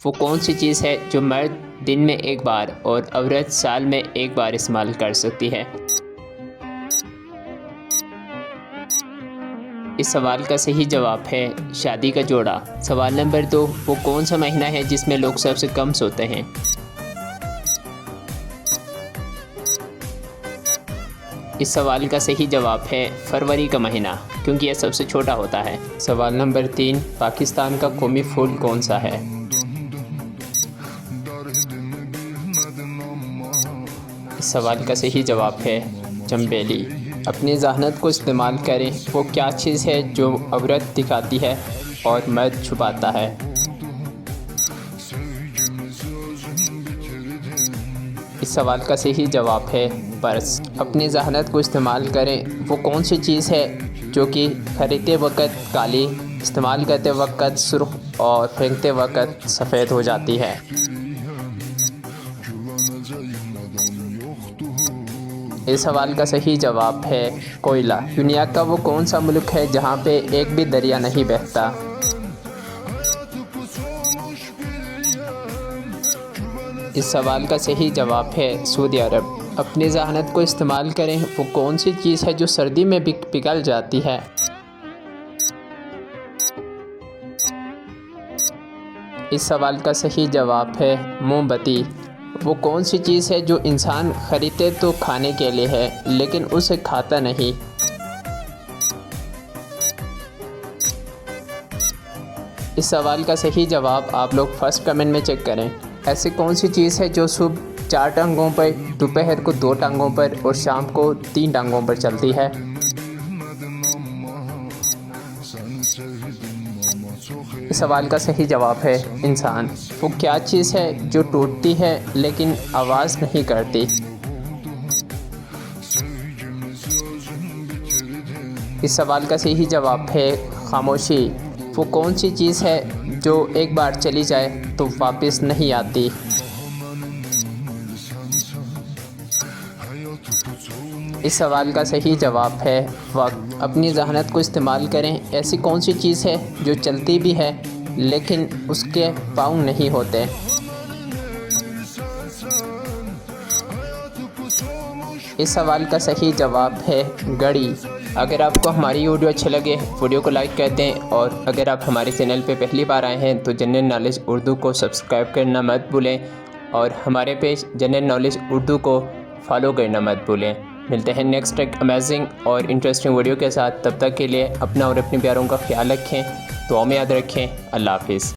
वो कौन सी चीज़ है जो मर्द दिन में एक बार और औरत साल में एक बार इस्तेमाल कर सकती है? इस सवाल का सही जवाब है शादी का जोड़ा। सवाल नंबर 2, वो कौन सा महीना है जिसमें लोग सबसे कम सोते हैं? इस सवाल का सही जवाब है फरवरी का महीना, क्योंकि यह सबसे छोटा होता है। सवाल नंबर 3, पाकिस्तान का कौमी फूल कौन सा है? इस सवाल का सही जवाब है चंबेली। अपनी ज़हनत को इस्तेमाल करें, वो क्या चीज़ है जो औरत दिखाती है और मर्द छुपाता है? इस सवाल का सही जवाब है पर्स। अपनी ज़हनत को इस्तेमाल करें, वो कौन सी चीज़ है जो कि खरीदते वक्त काली, इस्तेमाल करते वक्त सुर्ख और फेंकते वक्त सफ़ेद हो जाती है? इस सवाल का सही जवाब है कोयला। दुनिया का वो कौन सा मुल्क है जहाँ पे एक भी दरिया नहीं बहता? इस सवाल का सही जवाब है सऊदी अरब। अपनी ज़हनत को इस्तेमाल करें, वो कौन सी चीज़ है जो सर्दी में भी पिघल जाती है? इस सवाल का सही जवाब है मोमबत्ती। वो कौन सी चीज़ है जो इंसान ख़रीदते तो खाने के लिए है लेकिन उसे खाता नहीं? इस सवाल का सही जवाब आप लोग फर्स्ट कमेंट में चेक करें। ऐसी कौन सी चीज़ है जो सुबह 4 टांगों पर, दोपहर को 2 टांगों पर और शाम को 3 टांगों पर चलती है? इस सवाल का सही जवाब है इंसान। वो क्या चीज़ है जो टूटती है लेकिन आवाज़ नहीं करती? इस सवाल का सही जवाब है खामोशी। वो कौन सी चीज़ है जो एक बार चली जाए तो वापस नहीं आती? इस सवाल का सही जवाब है वक्त। अपनी ज़हनत को इस्तेमाल करें, ऐसी कौन सी चीज़ है जो चलती भी है लेकिन उसके पाँव नहीं होते? इस सवाल का सही जवाब है घड़ी। अगर आपको हमारी वीडियो अच्छी लगे, वीडियो को लाइक कर दें, और अगर आप हमारे चैनल पे पहली बार आए हैं तो जनरल नॉलेज उर्दू को सब्सक्राइब करना मत भूलें, और हमारे पेज जनरल नॉलेज उर्दू को फॉलो करना मत भूलें। मिलते हैं नेक्स्ट एक अमेजिंग और इंटरेस्टिंग वीडियो के साथ। तब तक के लिए अपना और अपने प्यारों का ख्याल रखें, दुआ में याद रखें। अल्लाह हाफिज़।